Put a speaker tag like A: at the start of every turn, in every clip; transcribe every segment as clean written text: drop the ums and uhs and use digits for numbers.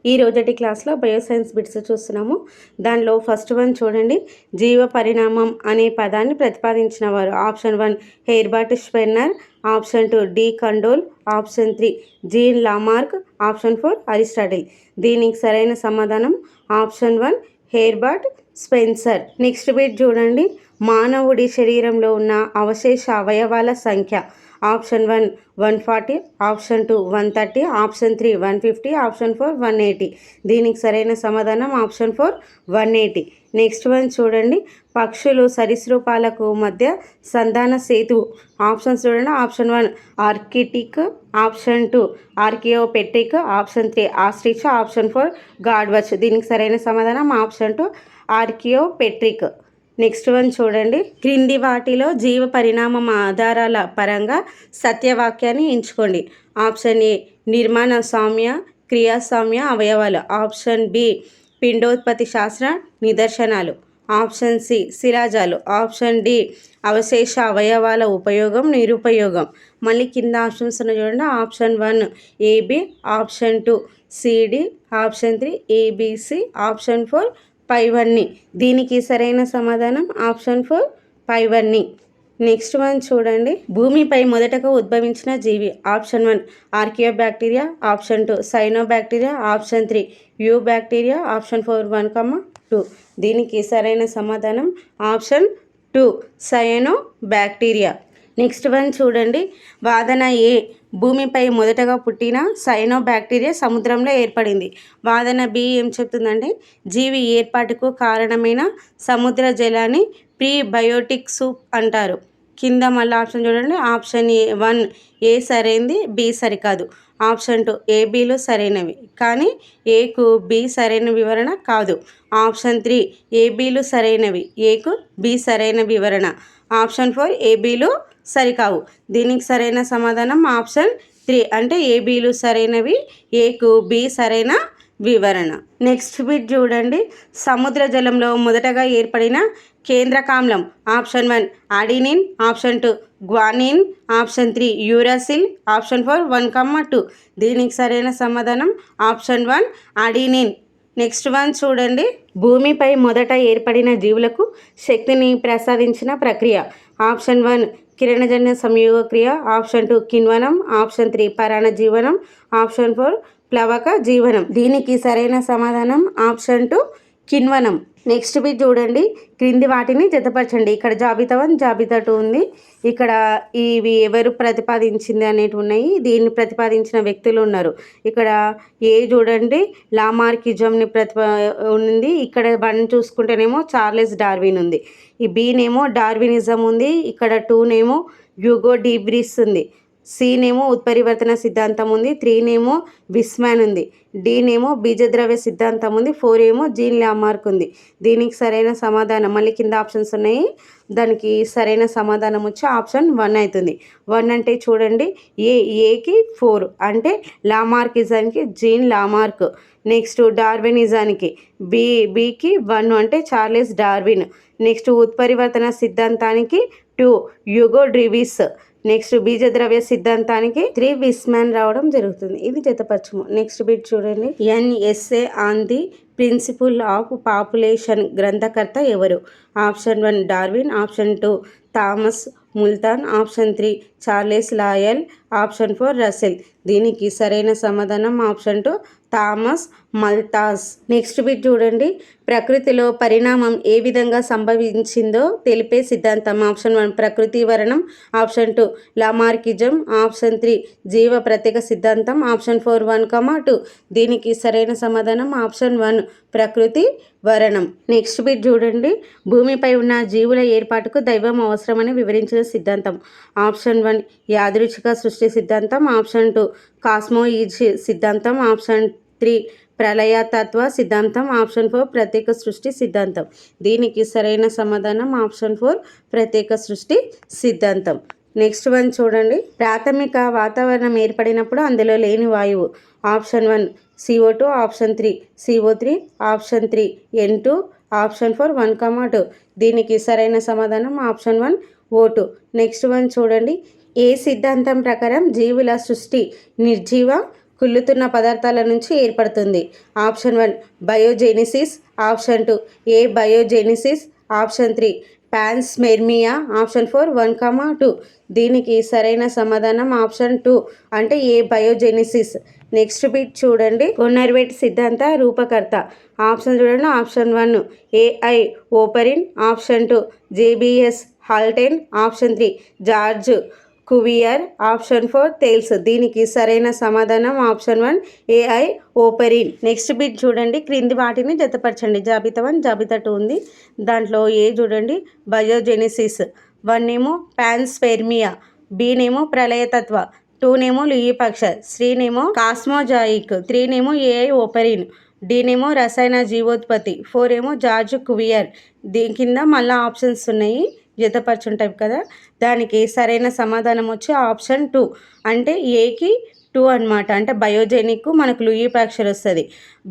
A: ఈ రోజటి క్లాస్లో bioscience bits చూస్తున్నాము. దానిలో ఫస్ట్ వన్ చూడండి. జీవ పరిణామం అనే పదాన్ని ప్రతిపాదించిన వారు. Option 1 Herbert Spencer, option 2 de Candolle, option 3 Jean Lamarck, option 4 Aristotle. దీనికి సరైన సమాధానం option 1 Herbert Spencer. Next bit చూడండి. మానవుడి శరీరంలో ఉన్న అవశేష అవయవాల సంఖ్య. Option 1 140, option 2 130, option 3 150, option 4 180. దీనికి సరైన సమాధానం ఆప్షన్ 4 180. నెక్స్ట్ వన్ చూడండి. పక్షులు సరీసృపాలకు మధ్య సంధాన సేతువు. ఆప్షన్స్ చూడండి. Option 1 Arctic, option 2 Archaeopteryx, option 3 ostrich, option 4 గాడ్వచ్. దీనికి సరైన సమాధానం ఆప్షన్ 2 ఆర్కియోపెట్రిక్. నెక్స్ట్ వన్ చూడండి. క్రింది వాటిలో జీవ పరిణామం ఆధారాల పరంగా సత్యవాక్యాన్ని ఎంచుకోండి. ఆప్షన్ ఏ నిర్మాణ సామ్య, క్రియాసామ్య అవయవాలు. ఆప్షన్ బి పిండోత్పత్తి శాస్త్ర నిదర్శనాలు. ఆప్షన్ సి శిలాజాలు. ఆప్షన్ డి అవశేష అవయవాల ఉపయోగం నిరుపయోగం. మళ్ళీ కింద ఆప్షన్స్ చూడండి. Option 1 AB, option 2 C D, option 3 A B C, option 4 పైవన్నీ. దీనికి సరైన సమాధానం ఆప్షన్ 4 పైవన్నీ. నెక్స్ట్ వన్ చూడండి. భూమిపై మొదటగా ఉద్భవించిన జీవి. Option 1 archaebacteria, option 2 cyanobacteria, option 3 eubacteria, option 4 1,2. దీనికి సరైన సమాధానం ఆప్షన్ 2 సైనోబ్యాక్టీరియా. నెక్స్ట్ వన్ చూడండి. వాదన ఏ భూమిపై మొదటగా పుట్టిన సైనోబ్యాక్టీరియా సముద్రంలో ఏర్పడింది. వాదన బి ఏం చెప్తుందంటే జీవి ఏర్పాటుకు కారణమైన సముద్ర జలాన్ని ప్రీబయోటిక్ సూప్ అంటారు. కింద మళ్ళీ ఆప్షన్ చూడండి. ఆప్షన్ ఏ 1 ఏ సరైనది, బి సరికాదు. ఆప్షన్ 2 ఏబీలు సరైనవి కానీ ఏకు బి సరైన వివరణ కాదు. ఆప్షన్ 3 ఏబీలు సరైనవి, ఏకు బి సరైన వివరణ. ఆప్షన్ 4 ఏబీలు సరికావు. దీనికి సరైన సమాధానం ఆప్షన్ 3 అంటే ఏబీలు సరైనవి, ఏకు బి సరైన వివరణ. నెక్స్ట్ బిట్ చూడండి. సముద్ర జలంలో మొదటగా ఏర్పడిన కేంద్రకామ్లం. Option 1 adenine, option 2 guanine, option 3 uracil, option 4 1,2. దీనికి సరైన సమాధానం ఆప్షన్ 1 అడినిన్. నెక్స్ట్ వన్ చూడండి. భూమిపై మొదట ఏర్పడిన జీవులకు శక్తిని ప్రసాదించిన ప్రక్రియ. ఆప్షన్ 1 కిరణజన్య సంయోగ క్రియ, ఆప్షన్ 2 కిణ్వనం, ఆప్షన్ 3 పరాణజీవనం, ఆప్షన్ 4 ప్లవక జీవనం. దీనికి సరైన సమాధానం ఆప్షన్ 2 కిణ్వనం. నెక్స్ట్ బిట్ చూడండి. క్రింది వాటిని జతపరచండి. ఇక్కడ జాబితా 1 జాబితా 2 ఉంది. ఇక్కడ ఇవి ఎవరు ప్రతిపాదించింది అనేవి ఉన్నాయి. దీన్ని ప్రతిపాదించిన వ్యక్తులు ఉన్నారు. ఇక్కడ ఏ చూడండి లామార్కిజంని ఉంది. ఇక్కడ 1 చూసుకుంటేనేమో చార్లెస్ డార్విన్ ఉంది. ఈ బీనేమో డార్వినిజం ఉంది. ఇక్కడ 2నేమో హ్యూగో డీబ్రిస్ ఉంది. సినేమో ఉత్పరివర్తన సిద్ధాంతం ఉంది. 3నేమో విస్మాన్ ఉంది. డీనేమో బీజద్రవ్య సిద్ధాంతం ఉంది. 4 ఏమో జీన్ లామార్క్ ఉంది. దీనికి సరైన సమాధానం మళ్ళీ కింద ఆప్షన్స్ ఉన్నాయి. దానికి సరైన సమాధానం వచ్చి ఆప్షన్ 1 అవుతుంది. 1 అంటే చూడండి ఏకి 4 అంటే లామార్కిజానికి జీన్ లామార్క్. నెక్స్ట్ డార్వినిజానికి బీకి 1 అంటే చార్లెస్ డార్విన్. నెక్స్ట్ ఉత్పరివర్తన సిద్ధాంతానికి 2 హ్యూగో డ్రీవిస్. నెక్స్ట్ బీజద్రవ్య సిద్ధాంతానికి 3 విస్మాన్ రావడం జరుగుతుంది. ఇది జతపరచము. నెక్స్ట్ బిట్ చూడండి. An essay on the principle of population గ్రంథకర్త ఎవరు. Option 1 Darwin, option 2 Thomas Malthus, option 3 Charles Lyell, option 4 Russell. దీనికి సరైన సమాధానం option 2 Thomas Malthus. Next bit చూడండి. ప్రకృతిలో పరిణామం ఏ విధంగా సంభవించిందో తెలిపే సిద్ధాంతం. ఆప్షన్ 1 ప్రకృతి వరణం, ఆప్షన్ 2 లామార్కిజం, ఆప్షన్ 3 జీవ ప్రత్యేక సిద్ధాంతం, ఆప్షన్ 4 1,2. దీనికి సరైన సమాధానం ఆప్షన్ 1 ప్రకృతి వరణం. నెక్స్ట్ బిట్ చూడండి. భూమిపై ఉన్న జీవుల ఏర్పాటుకు దైవం అవసరమని వివరించిన సిద్ధాంతం. ఆప్షన్ 1 యాదృచ్ఛిక సృష్టి సిద్ధాంతం, ఆప్షన్ 2 కాస్మోయిజ్ సిద్ధాంతం, ఆప్షన్ 3 ప్రళయతత్వ సిద్ధాంతం, ఆప్షన్ 4 ప్రత్యేక సృష్టి సిద్ధాంతం. దీనికి సరైన సమాధానం ఆప్షన్ 4 ప్రత్యేక సృష్టి సిద్ధాంతం. నెక్స్ట్ వన్ చూడండి. ప్రాథమిక వాతావరణం ఏర్పడినప్పుడు అందులో లేని వాయువు. Option 1 CO2, option 3 CO3, option 3 N2, option 4 1,2. దీనికి సరైన సమాధానం ఆప్షన్ 1 O2. నెక్స్ట్ వన్ చూడండి. ఏ సిద్ధాంతం ప్రకారం జీవుల సృష్టి నిర్జీవ కుళ్ళుతున్న పదార్థాల నుంచి ఏర్పడుతుంది. ఆప్షన్ 1 బయోజెనిసిస్, ఆప్షన్ 2 ఏ బయోజెనిసిస్, ఆప్షన్ 3 పాన్స్పెర్మియా, ఆప్షన్ 4 1, 2. దీనికి సరైన సమాధానం ఆప్షన్ 2 అంటే ఏ బయోజెనిసిస్. నెక్స్ట్ బిట్ చూడండి. కొన్నర్వేట్ సిద్ధాంత రూపకర్త. ఆప్షన్ చూడండి. Option 1 A I Oparin, option 2 J B S Haldane, option 3 George Cuvier, option 4 Thales. దీనికి సరైన సమాధానం option 1 A I Oparin. Next bit చూడండి. క్రింది వాటిని జతపరచండి. జాబితా 1 జాబితా 2 ఉంది. దాంట్లో ఏ చూడండి బయోజెనిసిస్, 1 ఏమో పాన్స్పెర్మియా, బీనేమో ప్రళయతత్వ, 2 నేమో లూయిపాక్చర్, 3 నేమో కాస్మోజాయిక్, 3 నేమో ఏఐ ఓపరిన్, డీనేమో రసాయన జీవోత్పత్తి, 4 ఏమో జార్జ్ కువియర్. దీని కింద మళ్ళీ ఆప్షన్స్ ఉన్నాయి, జతపరచుంటాయి కదా. దానికి సరైన సమాధానం వచ్చి ఆప్షన్ 2 అంటే ఏకి 2 అనమాట. అంటే బయోజెనిక్ మనకు లూయిపాక్చర్ వస్తుంది,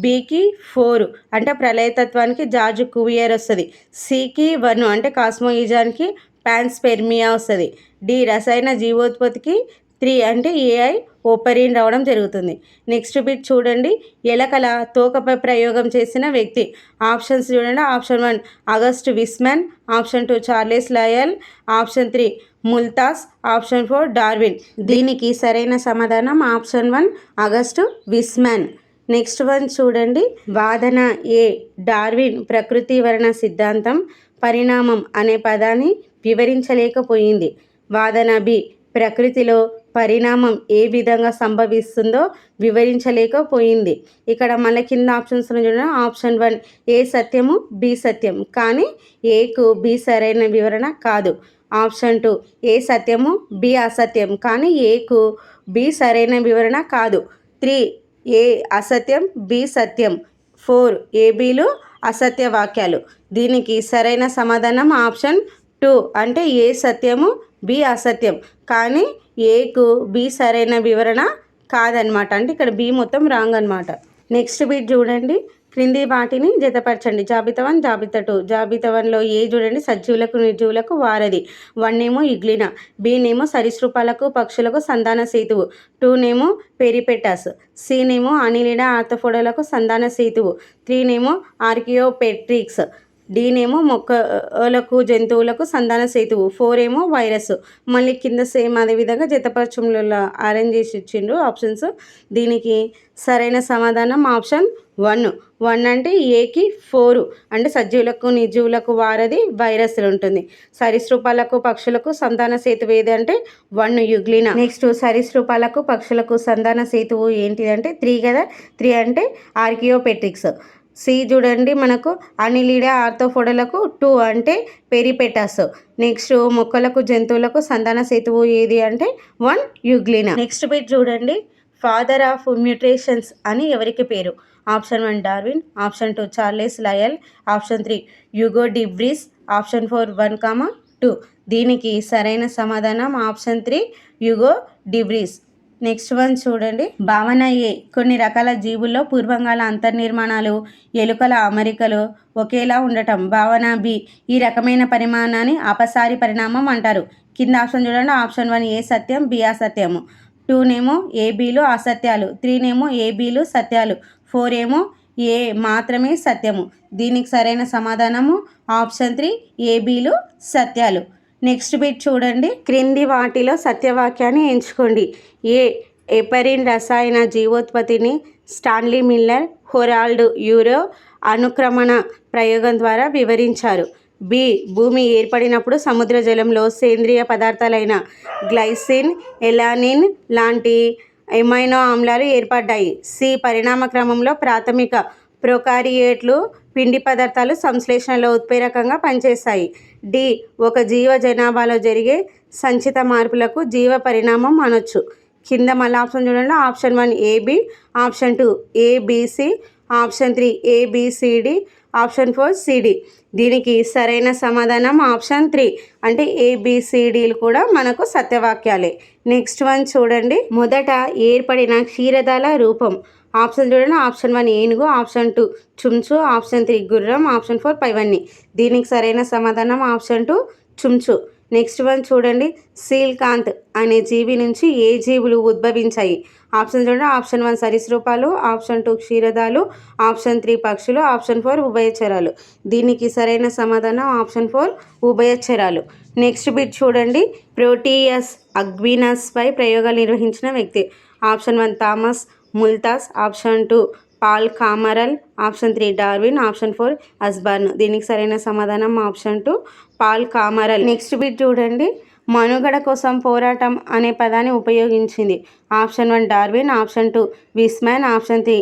A: బీకి 4 అంటే ప్రళయతత్వానికి జార్జ్ కువియర్ వస్తుంది, సికి 1 అంటే కాస్మోయిజానికి పాన్స్పెర్మియా వస్తుంది, డి రసాయన జీవోత్పత్తికి 3 అంటే ఏఐ ఓపరిన్ రావడం జరుగుతుంది. నెక్స్ట్ బిట్ చూడండి. ఎలకల తోకపై ప్రయోగం చేసిన వ్యక్తి. ఆప్షన్స్ చూడండి. Option 1 August Weismann, option 2 Charles Lyell, option 3 Malthus, option 4 Darwin. దీనికి సరైన సమాధానం option 1 August Weismann. Next one చూడండి. వాదన ఏ డార్విన్ ప్రకృతి వర్ణ సిద్ధాంతం పరిణామం అనే పదాన్ని వివరించలేకపోయింది. వాదన బి ప్రకృతిలో పరిణామం ఏ విధంగా సంభవిస్తుందో వివరించలేకపోయింది. ఇక్కడ మళ్ళీ కింద ఆప్షన్స్ చూడండి. ఆప్షన్ 1 ఏ సత్యము బి సత్యం, కానీ ఏకు బి సరైన వివరణ కాదు. ఆప్షన్ 2 ఏ సత్యము బి అసత్యం, కానీ ఏకు బి సరైన వివరణ కాదు. 3 ఏ అసత్యం బి సత్యం, 4 ఏబీలు అసత్య వాక్యాలు. దీనికి సరైన సమాధానం ఆప్షన్ 2 అంటే ఏ సత్యము బి అసత్యం, కానీ ఏకు బి సరైన వివరణ కాదనమాట. అంటే ఇక్కడ బి మొత్తం రాంగ్ అనమాట. నెక్స్ట్ బిట్ చూడండి. క్రింది వాటిని జతపరచండి. జాబితా 1 జాబితా 2. జాబితా 1లో ఏ చూడండి సజీవులకు నిర్జీవులకు వారధి, 1 నేమో ఇగ్లినా, బి నేమో సరీసృపాలకు పక్షులకు సంధాన సేతువు, 2 నేమో పెరిపెటాస్, సి నేమో అనిలిడా ఆర్థోపోడాలకు సంధాన సేతువు, 3 నేమో ఆర్కియోపెట్రిక్స్, డి నేమో మొక్కలకు జంతువులకు సంధాన సేతువు, 4 ఏమో వైరస్. మళ్ళీ కింద సేమ్ అదేవిధంగా జతపరచంలో అరేంజ్ చేసి ఇచ్చిండ్రు ఆప్షన్స్. దీనికి సరైన సమాధానం ఆప్షన్ 1 అంటే ఏకి 4 అంటే సజీవులకు నిర్జీవులకు వారధి వైరస్లు ఉంటుంది. సరీసృపాలకు పక్షులకు సంధాన సేతువు ఏది అంటే 1 యుగ్లినా. నెక్స్ట్ సరీసృపాలకు పక్షులకు సంధాన సేతువు ఏంటిదంటే 3 కదా. 3 అంటే ఆర్కియోపెట్రిక్స్. సి చూడండి మనకు అనిలిడా ఆర్థోపోడాలకు 2 అంటే పెరిపెటాస్. నెక్స్ట్ మొక్కలకు జంతువులకు సంధాన సేతువు ఏది అంటే 1 యుగ్లినా. నెక్స్ట్ బిట్ చూడండి. ఫాదర్ ఆఫ్ మ్యూటేషన్స్ అని ఎవరికి పేరు? Option 1 Darwin, option 2 Charles Lyell, option 3 Hugo de Vries, option 4 1, 2. దీనికి సరైన సమాధానం option 3 Hugo de Vries. Next one చూడండి. భావన ఏ కొన్ని రకాల జీవుల్లో పూర్వంగాల అంతర్నిర్మాణాలు ఎలుకల అమరికలు ఒకేలా ఉండటం. భావన బి ఈ రకమైన పరిమాణాన్ని అపసారి పరిణామం అంటారు. కింద ఆప్షన్ చూడండి. ఆప్షన్ 1 ఏ సత్యం బి అసత్యము, 2 నేమో ఏబీలు అసత్యాలు, 3 నేమో ఏబీలు సత్యాలు, 4 ఏమో ఏ మాత్రమే సత్యము. దీనికి సరైన సమాధానము ఆప్షన్ 3 ఏబీలు సత్యాలు. నెక్స్ట్ బిట్ చూడండి. క్రింది వాటిలో సత్యవాక్యాన్ని ఎంచుకోండి. ఏ ఎపరిన్ రసాయన జీవోత్పత్తిని స్టాన్లీ మిల్లర్, హొరాల్డ్ యూరో అనుక్రమణ ప్రయోగం ద్వారా వివరించారు. బి భూమి ఏర్పడినప్పుడు సముద్ర జలంలో సేంద్రియ పదార్థాలైన గ్లైసిన్, ఎలానిన్ లాంటి ఎమైనో ఆమ్లాలు ఏర్పడ్డాయి. సి పరిణామ క్రమంలో ప్రాథమిక ప్రొకారియోట్లు పిండి పదార్థాలు సంశ్లేషణలో ఉత్ప్రేరకంగా పనిచేస్తాయి. డి ఒక జీవ జనాభాలో జరిగే సంచిత మార్పులకు జీవ పరిణామం అనొచ్చు. కింద మళ్ళీ ఆప్షన్ చూడండి. Option 1 AB, option 2 ABC, option 3 ABCD, option 4 CD. దీనికి సరైన సమాధానం ఆప్షన్ 3 అంటే ఏబిసిడీలు కూడా మనకు సత్యవాక్యాలే. నెక్స్ట్ వన్ చూడండి. మొదట ఏర్పడిన క్షీరదాల రూపం. ఆప్షన్ చూడండి. ఆప్షన్ 1 ఏనుగు, ఆప్షన్ 2 చుంచు, ఆప్షన్ 3 గుర్రం, ఆప్షన్ 4 పైవన్నీ. దీనికి సరైన సమాధానం ఆప్షన్ 2 చుంచు. నెక్స్ట్ వన్ చూడండి, సీల్కాంత్ అనే జీవి నుంచి ఏ జీవులు ఉద్భవించాయి? ఆప్షన్ చూడండి, ఆప్షన్ 1 సరీసృపాలు, ఆప్షన్ 2 క్షీరదాలు, ఆప్షన్ 3 పక్షులు, ఆప్షన్ 4 ఉభయచరాలు. దీనికి సరైన సమాధానం ఆప్షన్ 4 ఉభయచరాలు. నెక్స్ట్ బిట్ చూడండి, ప్రోటీయస్ అగ్వినస్ పై ప్రయోగాలు నిర్వహించిన వ్యక్తి. Option 1 Thomas Malthus, option 2 Paul Kammerer, option 3 Darwin, option 4 Osborn. దీనికి సరైన సమాధానం option 2 Paul Kammerer. Next bit చూడండి, మనుగడ కోసం పోరాటం అనే పదాన్ని ఉపయోగించింది. Option 1 Darwin, option 2 Weismann, option 3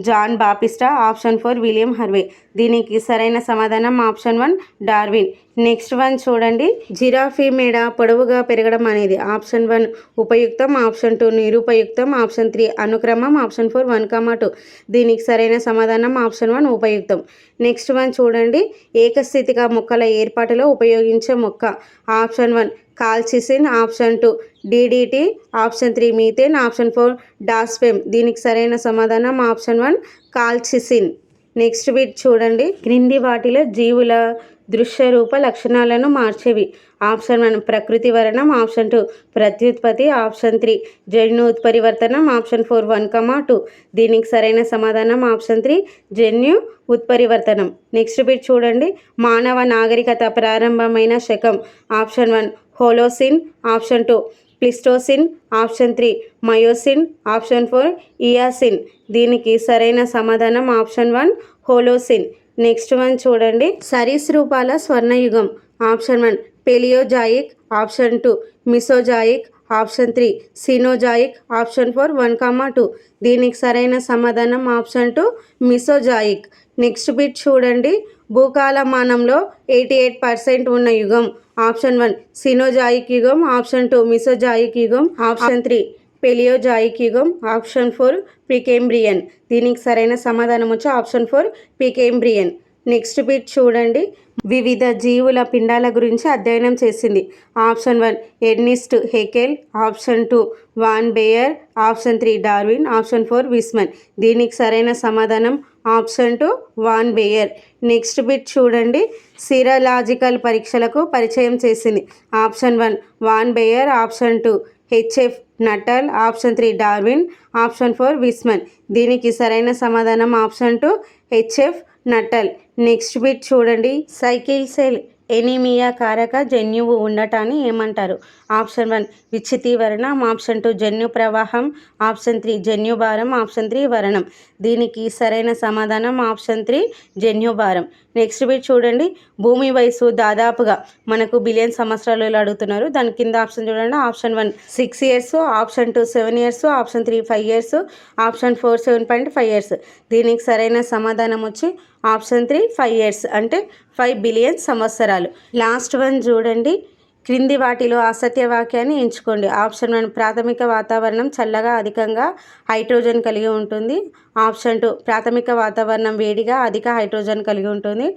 A: John Baptista, option 4 William Harvey. దీనికి సరైన సమాధానం ఆప్షన్ 1 డార్విన్. నెక్స్ట్ వన్ చూడండి, జిరాఫీ మెడ పొడవుగా పెరగడం అనేది. ఆప్షన్ 1 ఉపయుక్తం, ఆప్షన్ 2 నిరుపయుక్తం, ఆప్షన్ 3 అనుక్రమం, ఆప్షన్ 4 1, 2. దీనికి సరైన సమాధానం ఆప్షన్ 1 ఉపయుక్తం. నెక్స్ట్ వన్ చూడండి, ఏకస్థితిక మొక్కల ఏర్పాటులో ఉపయోగించే మొక్క. Option 1 కాల్చిసిన్, option 2 DDT, option 3 methane, option 4 డాస్పెమ్. దీనికి సరైన సమాధానం ఆప్షన్ 1 కాల్చిసిన్. నెక్స్ట్ బిట్ చూడండి, క్రింది వాటిలో జీవుల దృశ్య రూప లక్షణాలను మార్చేవి. ఆప్షన్ 1 ప్రకృతి వరణం, ఆప్షన్ 2 ప్రత్యుత్పత్తి, ఆప్షన్ 3 జన్యు ఉత్పరివర్తనం, ఆప్షన్ 4 1, 2. దీనికి సరైన సమాధానం ఆప్షన్ 3 జన్యు ఉత్పరివర్తనం. నెక్స్ట్ బిట్ చూడండి, మానవ నాగరికత ప్రారంభమైన శకం. Option 1 Holocene, option 2 Pleistocene, option 3 Miocene, option 4 Eocene. దీనికి సరైన సమాధానం ఆప్షన్ 1 హోలోసిన్. నెక్స్ట్ వన్ చూడండి, సరీసృపాల స్వర్ణయుగం. Option 1 Paleozoic, option 2 Mesozoic, option 3 Cenozoic, option 4 1, 2. దీనికి సరైన సమాధానం ఆప్షన్ 2 మిసోజాయిక్. నెక్స్ట్ బిట్ చూడండి, భూకాలమానంలో 88% ఉన్న యుగం. ఆప్షన్ 1 సినోజాయిక్ యుగం, ఆప్షన్ 2 మిసోజాయిక్ యుగం, ఆప్షన్ 3 పెలియోజాయిక్ యుగం, ఆప్షన్ 4 ప్రికేంబ్రియన్. దీనికి సరైన సమాధానం వచ్చి ఆప్షన్ 4 ప్రికేంబ్రియన్. నెక్స్ట్ బిట్ చూడండి, వివిధ జీవుల పిండాల గురించి అధ్యయనం చేసింది. Option 1 Ernst Haeckel, option 2 von Baer, option 3 Darwin, option 4 Weismann. దీనికి సరైన సమాధానం option 2 von Baer. Next bit చూడండి, సిరలాజికల్ పరీక్షలకు పరిచయం చేసింది. Option 1 von Baer, option 2 HF Nuttall, option 3 Darwin, option 4 Weismann. దీనికి సరైన సమాధానం option 2 HF Nuttall. Next bit చూడండి, సైకిల్ సెల్ ఎనీమియా కారక జన్యువు ఉండటాన్ని ఏమంటారు? ఆప్షన్ 1 విచ్చితీవరణం, ఆప్షన్ 2 జన్యు ప్రవాహం, ఆప్షన్ 3 జన్యుభారం, ఆప్షన్ 3 వరణం. దీనికి సరైన సమాధానం ఆప్షన్ 3 జన్యుభారం. నెక్స్ట్ బిట్ చూడండి, భూమి వయసు దాదాపుగా మనకు బిలియన్ సంవత్సరాలు అడుగుతున్నారు. దాని కింద ఆప్షన్ చూడండి, option 1 6 years, option 2 7 years, option 3 5 years, option 4 7.5 years. దీనికి సరైన సమాధానం వచ్చి ఆప్షన్ 3 5 years, అంటే 5 బిలియన్ సంవత్సరాలు. లాస్ట్ వన్ చూడండి, క్రింది వాటిలో అసత్య వాక్యాన్ని ఎంచుకోండి. ఆప్షన్ 1 ప్రాథమిక వాతావరణం చల్లగా అధికంగా హైడ్రోజన్ కలిగి ఉంటుంది. ఆప్షన్ 2 ప్రాథమిక వాతావరణం వేడిగా అధిక హైడ్రోజన్ కలిగి ఉంటుంది.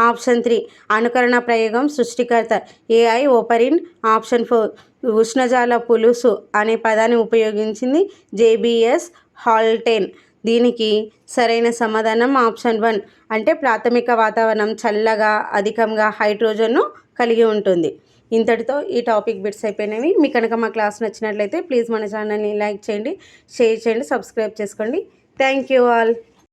A: ఆప్షన్ 3 అనుకరణ ప్రయోగం సృష్టికర్త AI ఓపరిన్. ఆప్షన్ 4 ఉష్ణజాల పులుసు అనే పదాన్ని ఉపయోగించింది JBS హాల్టెన్. దీనికి సరైన సమాధానం ఆప్షన్ 1, అంటే ప్రాథమిక వాతావరణం చల్లగా అధికంగా హైడ్రోజన్ను కలిగి ఉంటుంది. ఇంతటితో ఈ టాపిక్ బిట్స్ అయిపోయినవి. మీకు కనుక మా క్లాస్ నచ్చినట్లయితే ప్లీజ్ మన ఛానల్ని లైక్ చేయండి, షేర్ చేయండి, సబ్స్క్రైబ్ చేసుకోండి. Thank you all.